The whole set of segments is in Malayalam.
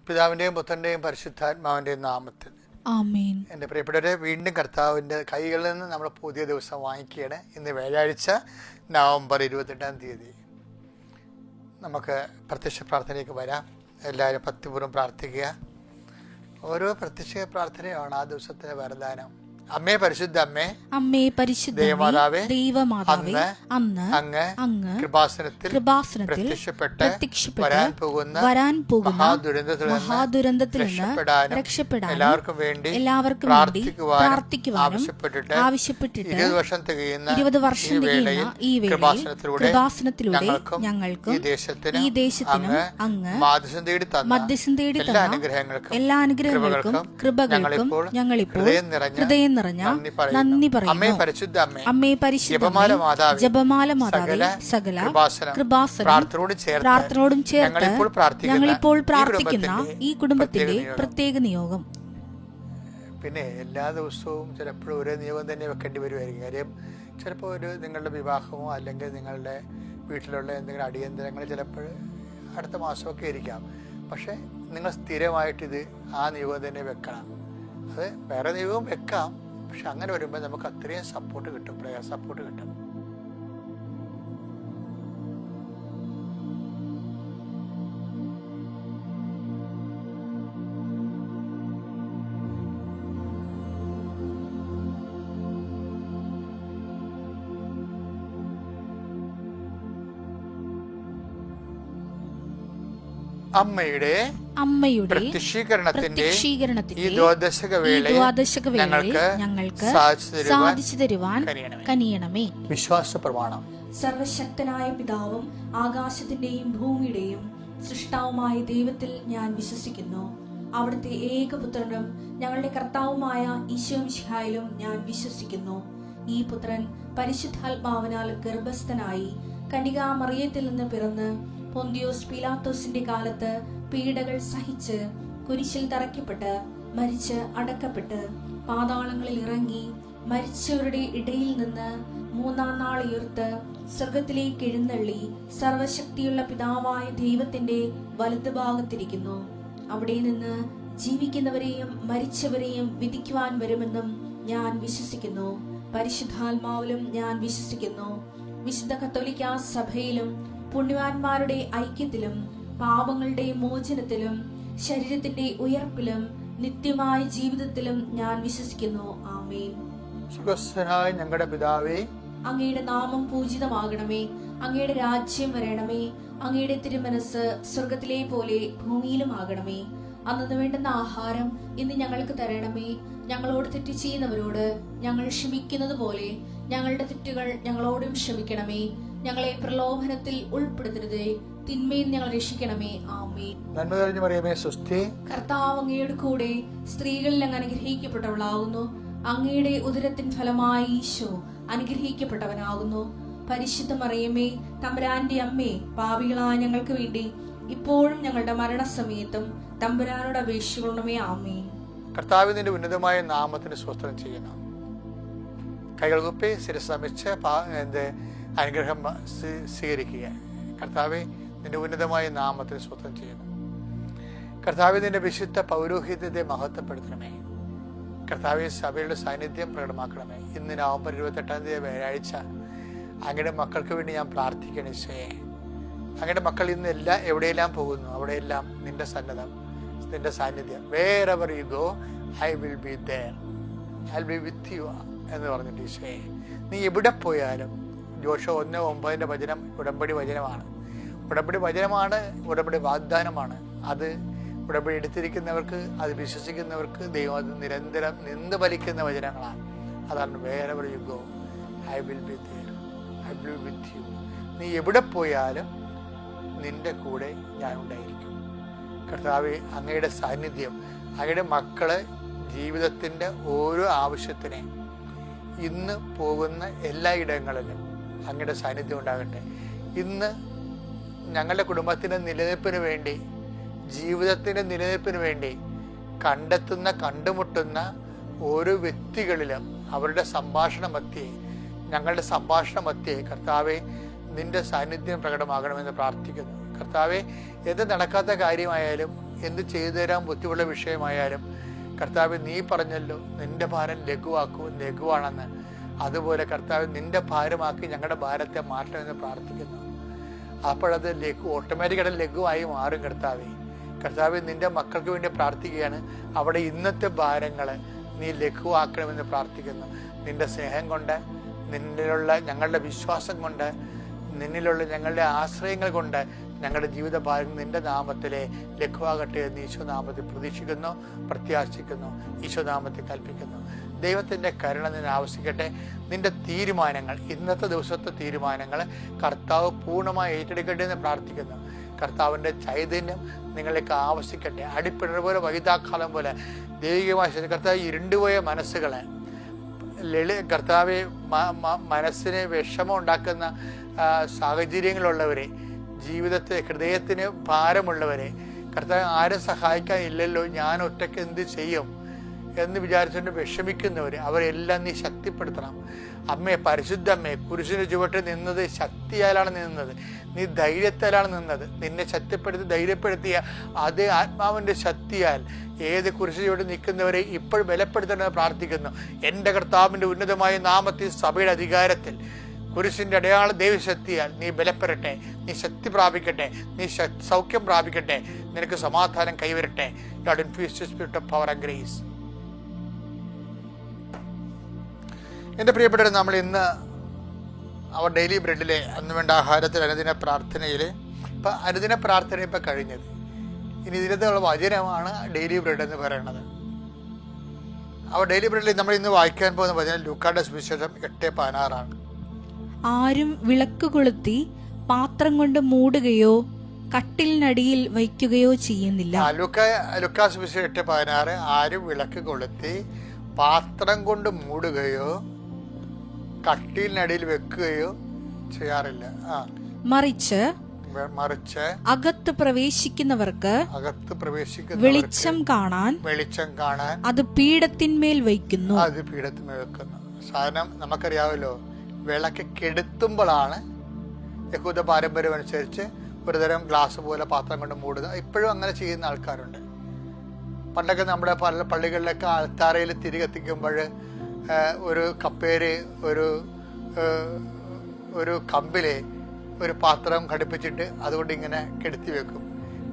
പിതാവിൻ്റെയും പുത്രൻ്റെയും പരിശുദ്ധാത്മാവിൻ്റെയും നാമത്തിൽ ആമേൻ. എൻ്റെ പ്രിയപ്പെട്ടവരെ, വീണ്ടും കർത്താവിൻ്റെ കൈകളിൽ നിന്ന് നമ്മൾ പുതിയ ദിവസം വാങ്ങിക്കുകയാണ്. ഇന്ന് വ്യാഴാഴ്ച നവംബർ 28 നമുക്ക് പ്രത്യക്ഷ പ്രാർത്ഥനയിലേക്ക് വരാം. എല്ലാവരും ഭക്തിപൂർവ്വം പ്രാർത്ഥിക്കുക. ഓരോ പ്രത്യക്ഷ പ്രാർത്ഥനയാണ് ആ ദിവസത്തിൻ്റെ വരദാനം. അമ്മേ പരിശുദ്ധ അമ്മേ, അമ്മേ പരിശുദ്ധ ദൈവമാതാവേ, ദൈവമാതാവേ, അങ്ങ് അങ്ങ് കൃപാസനത്തിൽ പ്രത്യക്ഷപ്പെട്ട് വരാൻ പോകുന്ന മഹാദുരന്തത്തിൽ നിന്ന് രക്ഷപ്പെടാനും എല്ലാവർക്കും വേണ്ടി പ്രാർത്ഥിക്കുവാനും ആവശ്യപ്പെട്ടിട്ട് 20 വർഷം തികയുന്ന ഈ വേളയിൽ കൃപാസനത്തിലൂടെ ഞങ്ങൾക്കും ഈ ദേശത്തിനും അങ്ങ് മധ്യസ്ഥം തേടി തന്ന എല്ലാ അനുഗ്രഹങ്ങൾക്കും കൃപകൾക്കും ഞങ്ങളിപ്പോൾ ഹൃദയം നിറഞ്ഞ നന്ദി പറയുന്നു. അമ്മേ പരിശുദ്ധ ജപമാല മാതാവേ, സകല കൃപാസനം പ്രാർത്ഥനയോടും ചേർത്ത് ഞങ്ങളിപ്പോൾ പ്രാർത്ഥിക്കുന്ന ഈ കുടുംബത്തിന്റെ പ്രത്യേക നിയോഗം. പിന്നെ എല്ലാ ദിവസവും ചിലപ്പോൾ ഒരേ നിയോഗം തന്നെ വെക്കേണ്ടി വരുമായിരിക്കും. കാര്യം ചിലപ്പോൾ നിങ്ങളുടെ വിവാഹമോ അല്ലെങ്കിൽ നിങ്ങളുടെ വീട്ടിലുള്ള എന്തെങ്കിലും അടിയന്തരങ്ങൾ ചിലപ്പോൾ അടുത്ത മാസമൊക്കെ ഇരിക്കാം. പക്ഷേ നിങ്ങൾ സ്ഥിരമായിട്ടിത് ആ നിയോഗം തന്നെ വെക്കണം. അത് വേറെ നിയോഗം വെക്കാം, പക്ഷെ അങ്ങനെ വരുമ്പോൾ നമുക്ക് അത്രയും സപ്പോർട്ട് കിട്ടും, പ്രയർ സപ്പോർട്ട് കിട്ടും. അമ്മയുടെ പ്രത്യക്ഷീകരണത്തിന്റെ ഈ ദ്വാദശക വേളയിൽ ഞങ്ങൾക്ക് സാധിച്ചു തരുവാൻ കനിയണമേ. വിശ്വാസ പ്രമാണം. സർവശക്തനായ പിതാവും ആകാശത്തിന്റെയും ഭൂമിയുടെയും സൃഷ്ടാവുമായ ദൈവത്തിൽ ഞാൻ വിശ്വസിക്കുന്നു. അവിടുത്തെ ഏകപുത്രനും ഞങ്ങളുടെ കർത്താവുമായ ഈശോ മിശിഹായിലും ഞാൻ വിശ്വസിക്കുന്നു. ഈ പുത്രൻ പരിശുദ്ധാത്മാവിനാൽ ഗർഭസ്ഥനായി കന്യകാ മറിയത്തിൽ നിന്ന് പിറന്ന് പൊന്തിയോസ് പീലാത്തോസിന്റെ കാലത്ത് പീഡകൾ സഹിച്ച് കുരിശിൽ തറയ്ക്കപ്പെട്ട് മരിച്ച് അടക്കപ്പെട്ട് പാതാളങ്ങളിൽ ഇറങ്ങി മരിച്ചവരുടെ ഇടയിൽ നിന്ന് 3-ാം നാൾ ഉയർത്ത് സ്വർഗത്തിലേക്ക് എഴുന്നള്ളി സർവശക്തിയുള്ള പിതാവായ ദൈവത്തിന്റെ വലതുഭാഗത്തിരിക്കുന്നു. അവിടെ നിന്ന് ജീവിക്കുന്നവരെയും മരിച്ചവരെയും വിധിക്കുവാൻ വരുമെന്നും ഞാൻ വിശ്വസിക്കുന്നു. പരിശുദ്ധാത്മാവിലും ഞാൻ വിശ്വസിക്കുന്നു. വിശുദ്ധ കത്തോലിക്കാ സഭയിലും പുണ്യവാന്മാരുടെ ഐക്യത്തിലും പാപങ്ങളുടെ മോചനത്തിലും ശരീരത്തിന്റെ ഉയർപ്പിലും നിത്യമായ ജീവിതത്തിലും ഞാൻ വിശ്വസിക്കുന്നു. ആമേൻ. സുഖസ്ഥനായ ഞങ്ങളുടെ പിതാവേ, അങ്ങയുടെ നാമം പൂജിതമാകണമേ. അങ്ങയുടെ രാജ്യം വരണമേ. അങ്ങയുടെ തിരുമനസ് സ്വർഗത്തിലെ പോലെ ഭൂമിയിലും ആകണമേ. അന്നു വേണ്ടുന്ന ആഹാരം ഇന്ന് ഞങ്ങൾക്ക് തരണമേ. ഞങ്ങളോട് തെറ്റ് ചെയ്യുന്നവരോട് ഞങ്ങൾ ക്ഷമിക്കുന്നത് പോലെ ഞങ്ങളുടെ തെറ്റുകൾ ഞങ്ങളോടും ക്ഷമിക്കണമേ. ഞങ്ങളെ പ്രലോഭനത്തിൽ ഉൾപ്പെടുത്തരുതേ, തിന്മയിൽ ഞങ്ങൾ രക്ഷിക്കണമേ. ആമേൻ. നന്മ നിറഞ്ഞ മറിയമേ, സ്വസ്തി. കർത്താവ് അങ്ങയുടെ കൂടെ സ്ത്രീകളിൽ അങ്ങ് അനുഗ്രഹിക്കപ്പെട്ടവളാകുന്നു. അങ്ങയുടെ ഉദരത്തിൻ ഫലമായി ഈശോ അനുഗ്രഹിക്കപ്പെട്ടവനാകുന്നു. പരിശുദ്ധ മറിയമേ, തമ്പുരാന്റെ അമ്മേ, പാപികളായ ഞങ്ങൾക്ക് വേണ്ടി ഇപ്പോഴും ഞങ്ങളുടെ മരണസമയത്തും തമ്പുരാനോട് അപേക്ഷിക്കണമേ. ആമേൻ. കർത്താവ് നിന്റെ ഉന്നതമായ നാമത്തിന് സ്തോത്രം ചെയ്യുന്നു. കൈകൾ കുപ്പി ശിരസമിച്ച് അനുഗ്രഹം സ്വീകരിക്കുക. കർത്താവെ, നിന്റെ ഉന്നതമായ നാമത്തിന് സ്തോത്രം ചെയ്യുന്നു. കർത്താവെ, നിന്റെ വിശുദ്ധ പൗരോഹിത്യത്തെ മഹത്വപ്പെടുത്തണമേ. കർത്താവെ, സഭയുടെ സാന്നിധ്യം പ്രകടമാക്കണമേ. ഇന്ന് നവംബർ 28 വ്യാഴാഴ്ച അങ്ങയുടെ മക്കൾക്ക് വേണ്ടി ഞാൻ പ്രാർത്ഥിക്കണം. ഈശോയെ, അങ്ങയുടെ മക്കൾ ഇന്ന് എവിടെയെല്ലാം പോകുന്നു അവിടെയെല്ലാം നിന്റെ സന്നദ്ധം, നിന്റെ സാന്നിധ്യം. Wherever you go, I will be there. I'll be with you എന്ന് പറഞ്ഞിട്ട് ഈശോയെ, നീ എവിടെ പോയാലും. ജോഷുവ 1:9 വചനം ഉടമ്പടി വചനമാണ്. ഉടമ്പടി വചനമാണ്, ഉടമ്പടി വാഗ്ദാനമാണ്. അത് ഉടമ്പടി എടുത്തിരിക്കുന്നവർക്ക്, അത് വിശ്വസിക്കുന്നവർക്ക് ദൈവം അത് നിരന്തരം നിന്ന് ഫലിക്കുന്ന വചനങ്ങളാണ്. അതാണ് wherever you go, I will be there. I will be with you. നീ എവിടെ പോയാലും നിന്റെ കൂടെ ഞാൻ ഉണ്ടായിരിക്കും. കർത്താവേ, അങ്ങയുടെ സാന്നിധ്യം അങ്ങയുടെ മക്കളെ ജീവിതത്തിൻ്റെ ഓരോ ആവശ്യത്തിനെ ഇന്ന് പോകുന്ന എല്ലാ ഇടങ്ങളിലും അങ്ങയുടെ സാന്നിധ്യം ഉണ്ടാകട്ടെ. ഇന്ന് ഞങ്ങളുടെ കുടുംബത്തിൻ്റെ നിലനിൽപ്പിന് വേണ്ടി, ജീവിതത്തിൻ്റെ നിലനിൽപ്പിന് വേണ്ടി കണ്ടുമുട്ടുന്ന ഓരോ വ്യക്തികളിലും അവരുടെ ഞങ്ങളുടെ സംഭാഷണ മധ്യേ കർത്താവെ, നിന്റെ സാന്നിധ്യം പ്രകടമാകണമെന്ന് പ്രാർത്ഥിക്കുന്നു. കർത്താവെ, എന്ത് നടക്കാത്ത കാര്യമായാലും എന്ത് ചെയ്തു തരാൻ ബുദ്ധിമുട്ടുള്ള വിഷയമായാലും കർത്താവ് നീ പറഞ്ഞല്ലോ നിന്റെ ഭാരം ലഘുവാണെന്ന്. അതുപോലെ കർത്താവ് നിന്റെ ഭാരമാക്കി ഞങ്ങളുടെ ഭാരത്തെ മാറ്റണമെന്ന് പ്രാർത്ഥിക്കുന്നു. അപ്പോഴത് ഓട്ടോമാറ്റിക്കായിട്ട് ലഘുവായി മാറും. കർത്താവ് നിന്റെ മക്കൾക്ക് വേണ്ടി പ്രാർത്ഥിക്കുകയാണ്. അവിടെ ഇന്നത്തെ ഭാരങ്ങൾ നീ ലഘുവാക്കണമെന്ന് പ്രാർത്ഥിക്കുന്നു. നിന്റെ സ്നേഹം കൊണ്ട്, നിന്നിലുള്ള ഞങ്ങളുടെ വിശ്വാസം കൊണ്ട്, നിന്നിലുള്ള ഞങ്ങളുടെ ആശ്രയങ്ങൾ കൊണ്ട് ഞങ്ങളുടെ ജീവിത ഭാരം നിന്റെ നാമത്തിലെ ലഘുവാകട്ടെ എന്ന് ഈശോനാമത്തിൽ പ്രതീക്ഷിക്കുന്നു, പ്രത്യാശിക്കുന്നു, ഈശോനാമത്തിൽ കൽപ്പിക്കുന്നു. ദൈവത്തിൻ്റെ കരുണ നിന്നെ ആവശ്യിക്കട്ടെ. നിന്റെ തീരുമാനങ്ങൾ, ഇന്നത്തെ ദിവസത്തെ തീരുമാനങ്ങൾ കർത്താവ് പൂർണ്ണമായി ഏറ്റെടുക്കട്ടെ എന്ന് പ്രാർത്ഥിക്കുന്നു. കർത്താവിൻ്റെ ചൈതന്യം നിങ്ങളിലേക്ക് ആവശ്യിക്കട്ടെ. അടിപ്പിണർ പോലെ വൈതാക്കാലം പോലെ ദൈവികമായ കർത്താവ് ഇരുണ്ടുപോയ മനസ്സുകളെ കർത്താവെ മനസ്സിന് വിഷമം ഉണ്ടാക്കുന്ന സാഹചര്യങ്ങളുള്ളവരെ, ജീവിതത്തെ ഹൃദയത്തിന് ഭാരമുള്ളവരെ, കർത്താവ് ആരും സഹായിക്കാൻ ഇല്ലല്ലോ, ഞാൻ ഒറ്റയ്ക്ക് എന്ത് ചെയ്യും എന്ന് വിചാരിച്ചുകൊണ്ട് വിഷമിക്കുന്നവർ, അവരെല്ലാം നീ ശക്തിപ്പെടുത്തണം. അമ്മേ, പരിശുദ്ധ അമ്മേ, കുരിശിന് ചുവട്ടിൽ നിന്നത് ശക്തിയാലാണ് നിന്നത്, നീ ധൈര്യത്താലാണ് നിന്നത്. നിന്നെ ശക്തിപ്പെടുത്തി ധൈര്യപ്പെടുത്തിയ അതേ ആത്മാവിൻ്റെ ശക്തിയാൽ ഏത് കുരിശിന് ചുവട്ടിൽ നിൽക്കുന്നവരെ ഇപ്പോൾ ബലപ്പെടുത്തണമെന്ന് പ്രാർത്ഥിക്കുന്നു. എൻ്റെ കർത്താവിൻ്റെ ഉന്നതമായ നാമത്തിൽ, സഭയുടെ അധികാരത്തിൽ, കുരിശിൻ്റെ അടയാള ദൈവശക്തിയാൽ നീ ബലപ്പെടട്ടെ, നീ ശക്തി പ്രാപിക്കട്ടെ, നീ സൗഖ്യം പ്രാപിക്കട്ടെ, നിനക്ക് സമാധാനം കൈവരട്ടെ. God infuse the spirit of power and grace. എൻ്റെ പ്രിയപ്പെട്ടവരെ, നമ്മൾ ഇന്ന് അവർ ഡെയിലി ബ്രെഡിലെ അന്ന് വേണ്ട ആഹാരത്തിൽ അനുദിന പ്രാർത്ഥനയിൽ അനുദിന പ്രാർത്ഥന ഇപ്പം കഴിഞ്ഞത്. ഇനി ഇതിനകത്തുള്ള വചനമാണ് ഡെയിലി ബ്രെഡ് എന്ന് പറയുന്നത്. അവർ ഡെയിലി ബ്രെഡിൽ നമ്മൾ ഇന്ന് വായിക്കാൻ പോകുന്ന വചനം ലൂക്കായുടെ സുവിശേഷം 8:16. ആരും വിളക്ക് കൊളുത്തി പാത്രം കൊണ്ട് മൂടുകയോ കട്ടിലിനടിയിൽ വയ്ക്കുകയോ ചെയ്യുന്നില്ല. ലൂക്കാ സുവിശേഷം 8:16. ആരും വിളക്ക് കൊളുത്തി പാത്രം കൊണ്ട് മൂടുകയോ കട്ടിലിനടിയിൽ വെക്കുകയോ ചെയ്യാറില്ല. മറിച്ച് അകത്ത് പ്രവേശിക്കുന്നവർക്ക് വെളിച്ചം കാണാൻ അത് പീഠത്തിന്മേൽ വയ്ക്കുന്നു. സാധനം നമുക്കറിയാമല്ലോ, വിളക്ക് കെടുത്തുമ്പോഴാണ് യഹൂദ പാരമ്പര്യം അനുസരിച്ച് ഒരുതരം ഗ്ലാസ് പോലെ പാത്രം കൊണ്ട് മൂടുക. ഇപ്പോഴും അങ്ങനെ ചെയ്യുന്ന ആൾക്കാരുണ്ട്. പണ്ടൊക്കെ നമ്മുടെ പല പള്ളികളിലൊക്കെ ആൾത്താരയിൽ തിരി കത്തിക്കുമ്പോൾ ഒരു കപ്പേര് ഒരു കമ്പിലെ ഒരു പാത്രം ഘടിപ്പിച്ചിട്ട് അതുകൊണ്ട് ഇങ്ങനെ കെടുത്തി വെക്കും.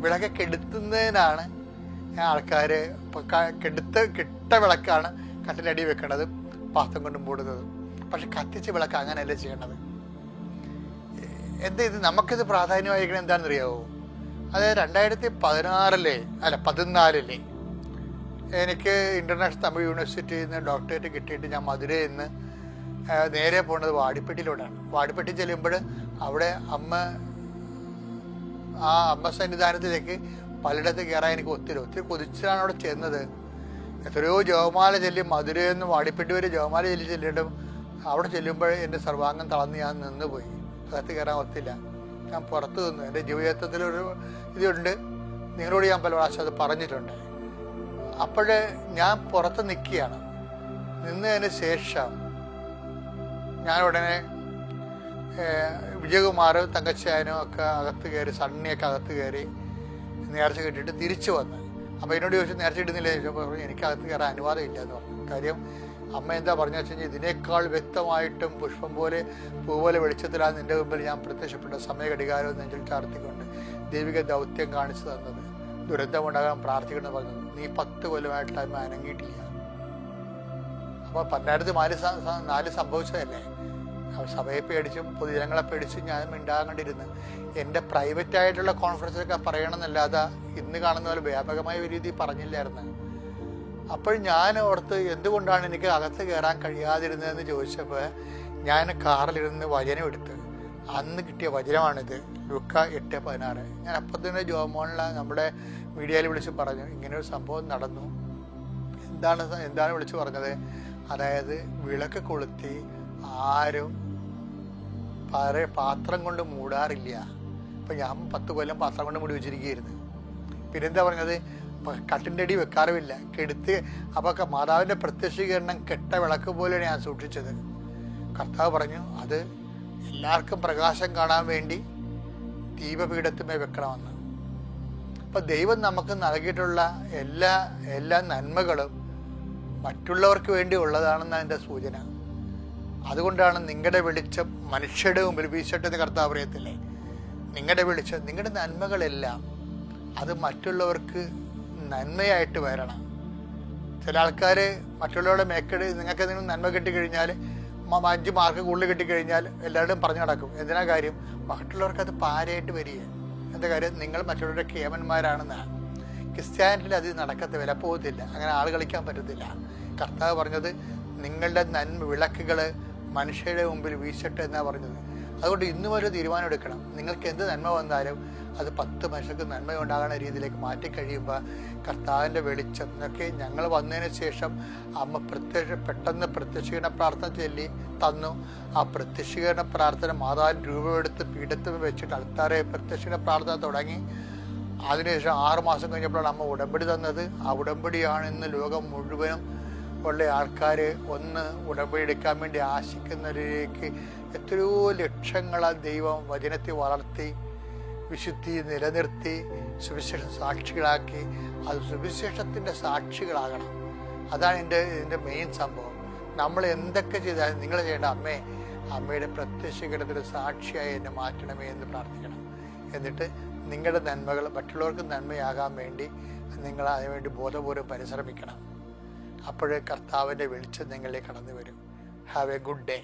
വിളക്ക് കെടുത്തുന്നതിനാണ് ആൾക്കാർ കെട്ട വിളക്കാണ് കട്ടിലടി വെക്കേണ്ടത്, പാത്രം കൊണ്ട് മൂടുന്നത്. പക്ഷെ കത്തിച്ച വിളക്ക് അങ്ങനെയല്ല ചെയ്യേണ്ടത്. ഇത് നമുക്കിത് പ്രാധാന്യം വഹിക്കണം എന്താണെന്നറിയാവോ? അത് 2014 എനിക്ക് ഇൻ്റർനാഷണൽ തമിഴ് യൂണിവേഴ്സിറ്റിയിൽ നിന്ന് ഡോക്ടറേറ്റ് കിട്ടിയിട്ട് ഞാൻ മധുരയിൽ നിന്ന് നേരെ പോകുന്നത് വാടിപ്പെട്ടിയിലൂടെയാണ്. വാടിപ്പെട്ടി ചെല്ലുമ്പോൾ അവിടെ അമ്മ സന്നിധാനത്തിലേക്ക് പലയിടത്ത് കയറാൻ എനിക്ക് ഒത്തിരി കൊതിച്ചാണ് അവിടെ ചെന്നത്. എത്രയോ ജപമാല ചൊല്ലി മധുരയിൽ നിന്ന് വാടിപ്പെട്ടി വരെ ജപമാല ചെല്ലിയിട്ടും അവിടെ ചെല്ലുമ്പോൾ എൻ്റെ സർവാംഗം തളർന്ന് ഞാൻ നിന്നുപോയി. അകത്ത് കയറാൻ ഒത്തില്ല. ഞാൻ പുറത്ത് നിന്നു. എൻ്റെ ജീവിതത്തിലൊരു ഇതുണ്ട്, നിങ്ങളോട് ഞാൻ പല പ്രാവശ്യം അത് പറഞ്ഞിട്ടുണ്ട്. അപ്പോഴേ ഞാൻ പുറത്ത് നിൽക്കുകയാണ്. നിന്നതിന് ശേഷം ഞാൻ ഉടനെ വിജയകുമാർ, തങ്കച്ചായനും ഒക്കെ അകത്ത് കയറി, സണ്ണിയൊക്കെ അകത്ത് കയറി നേർച്ച കിട്ടിയിട്ട് തിരിച്ചു വന്ന്. അപ്പോൾ എന്നോട് ചോദിച്ചു നേർച്ച കിട്ടുന്നില്ല ചോദിച്ചപ്പോൾ എനിക്ക് അകത്ത് കയറാൻ അനുവാദം ഇല്ല എന്ന് പറഞ്ഞു. കാര്യം അമ്മ എന്താ പറഞ്ഞു വെച്ച് കഴിഞ്ഞാൽ, ഇതിനേക്കാൾ വ്യക്തമായിട്ടും പുഷ്പം പോലെ പൂ പോലെ വെളിച്ചത്തിലാണ് നിൻ്റെ മുമ്പിൽ ഞാൻ പ്രത്യക്ഷപ്പെട്ട സമയഘടികാരവും നെഞ്ചിൽ ചാർത്തിക്കൊണ്ട് ദൈവിക ദൗത്യം കാണിച്ചു തന്നത്. ദുരന്തമുണ്ടാകാൻ പ്രാർത്ഥിക്കണമെന്ന് പറഞ്ഞത്. നീ 10 കൊല്ലമായിട്ട് അമ്മ അനങ്ങിയിട്ടില്ല. അപ്പോൾ 2004 സംഭവിച്ചതല്ലേ. സഭയെ പേടിച്ചും പൊതുജനങ്ങളെ പേടിച്ചും ഞാൻ മിണ്ടാകണ്ടിരുന്ന് എൻ്റെ പ്രൈവറ്റായിട്ടുള്ള കോൺഫറൻസിലൊക്കെ പറയണമെന്നല്ലാതെ ഇന്ന് കാണുന്ന പോലെ വ്യാപകമായ ഒരു രീതി പറഞ്ഞില്ലായിരുന്നു. അപ്പോൾ ഞാൻ ഓർത്ത് എന്തുകൊണ്ടാണ് എനിക്ക് അകത്ത് കയറാൻ കഴിയാതിരുന്നതെന്ന് ചോദിച്ചപ്പോൾ ഞാൻ കാറിലിരുന്ന് വചനം എടുത്ത് അന്ന് കിട്ടിയ വചനമാണിത്, ലൂക്കാ 8:16. ഞാൻ അപ്പം തന്നെ ജോമോണിലെ നമ്മുടെ മീഡിയയിൽ വിളിച്ച് പറഞ്ഞു, ഇങ്ങനൊരു സംഭവം നടന്നു. എന്താണ് വിളിച്ച് പറഞ്ഞത്? അതായത് വിളക്ക് കൊളുത്തി ആരും പാത്രം കൊണ്ട് മൂടാറില്ല. ഇപ്പം ഞാൻ 10 കൊല്ലം പാത്രം കൊണ്ട് മൂടി വെച്ചിരിക്കുകയായിരുന്നു. പിന്നെന്താ പറഞ്ഞത്? കട്ടിൻ്റെ അടി വെക്കാറുമില്ല, കെടുത്ത്. അപ്പോൾ മാതാവിൻ്റെ പ്രത്യക്ഷീകരണം കെട്ട വിളക്ക് പോലെയാണ് ഞാൻ സൂക്ഷിച്ചത്. കർത്താവ് പറഞ്ഞു, അത് എല്ലാവർക്കും പ്രകാശം കാണാൻ വേണ്ടി ദീപപീഠത്തിന്മേൽ വെക്കണമെന്ന്. അപ്പം ദൈവം നമുക്ക് നൽകിയിട്ടുള്ള എല്ലാ നന്മകളും മറ്റുള്ളവർക്ക് വേണ്ടി ഉള്ളതാണെന്നാണ് എൻ്റെ സൂചന. അതുകൊണ്ടാണ് നിങ്ങളുടെ വെളിച്ചം മനുഷ്യരുടെ മുമ്പിൽ വീശട്ടെന്ന് കർത്താവ് പറയത്തില്ലേ. നിങ്ങളുടെ വെളിച്ചം, നിങ്ങളുടെ നന്മകളെല്ലാം അത് മറ്റുള്ളവർക്ക് നന്മയായിട്ട് വരണം. ചില ആൾക്കാർ മറ്റുള്ളവരുടെ മേക്കട് നിങ്ങൾക്ക് എന്തെങ്കിലും നന്മ കിട്ടിക്കഴിഞ്ഞാൽ 5 മാർക്ക് കൂടുതൽ കിട്ടിക്കഴിഞ്ഞാൽ എല്ലാവരും പറഞ്ഞു നടക്കും. എന്തിനാ കാര്യം? മറ്റുള്ളവർക്ക് അത് പാരയായിട്ട് വരിക. എന്താ കാര്യം? നിങ്ങൾ മറ്റുള്ളവരുടെ കേമന്മാരാണെന്നാണ്. ക്രിസ്ത്യാനിറ്റിയിൽ അത് നടക്കത്തെ വില പോകത്തില്ല. അങ്ങനെ ആൾ കളിക്കാൻ പറ്റത്തില്ല. കർത്താവ് പറഞ്ഞത് നിങ്ങളുടെ നന്മ വിളക്കുകൾ മനുഷ്യരുടെ മുമ്പിൽ വീശട്ടെ എന്നാണ് പറഞ്ഞത്. അതുകൊണ്ട് ഇന്നും ഒരു തീരുമാനം എടുക്കണം. നിങ്ങൾക്ക് എന്ത് നന്മ വന്നാലും അത് 10 മനുഷ്യർക്ക് നന്മ ഉണ്ടാകുന്ന രീതിയിലേക്ക് മാറ്റിക്കഴിയുമ്പോൾ കർത്താവിൻ്റെ വെളിച്ചം എന്നൊക്കെ ഞങ്ങൾ വന്നതിന് ശേഷം അമ്മ പെട്ടെന്ന് പ്രത്യക്ഷീകരണ പ്രാർത്ഥന ചൊല്ലി തന്നു. ആ പ്രത്യക്ഷീകരണ പ്രാർത്ഥന മാതാവിൻ്റെ രൂപമെടുത്ത് പീഠത്തിൽ വെച്ചിട്ട് അൾത്താറെ പ്രത്യക്ഷീകരണ പ്രാർത്ഥന തുടങ്ങി. അതിനുശേഷം 6 മാസം കഴിഞ്ഞപ്പോഴാണ് അമ്മ ഉടമ്പടി തന്നത്. ആ ഉടമ്പടിയാണ് ഇന്ന് ലോകം മുഴുവനും ഉള്ള ആൾക്കാർ ഒന്ന് ഉടമ്പടി എടുക്കാൻ വേണ്ടി ആശിക്കുന്നവരിലേക്ക് എത്രയോ ലക്ഷങ്ങളാ ദൈവം വചനത്തെ വളർത്തി വിശുദ്ധി നിലനിർത്തി സുവിശേഷ സാക്ഷികളാക്കി. അത് സുവിശേഷത്തിൻ്റെ സാക്ഷികളാകണം. അതാണ് ഇതിൻ്റെ മെയിൻ സംഭവം. നമ്മൾ എന്തൊക്കെ ചെയ്താലും നിങ്ങൾ ചെയ്യേണ്ട അമ്മയുടെ പ്രത്യക്ഷീകരണത്തിൻ്റെ സാക്ഷിയായി എന്നെ മാറ്റണമേ എന്ന് പ്രാർത്ഥിക്കണം. എന്നിട്ട് നിങ്ങളുടെ നന്മകൾ മറ്റുള്ളവർക്ക് നന്മയാകാൻ വേണ്ടി നിങ്ങൾ അതിനുവേണ്ടി ബോധപൂർവ്വം പരിശ്രമിക്കണം. അപ്പോഴേ കർത്താവിൻ്റെ വെളിച്ചം നിങ്ങളിലേക്ക് കടന്നു വരും. Have A good day.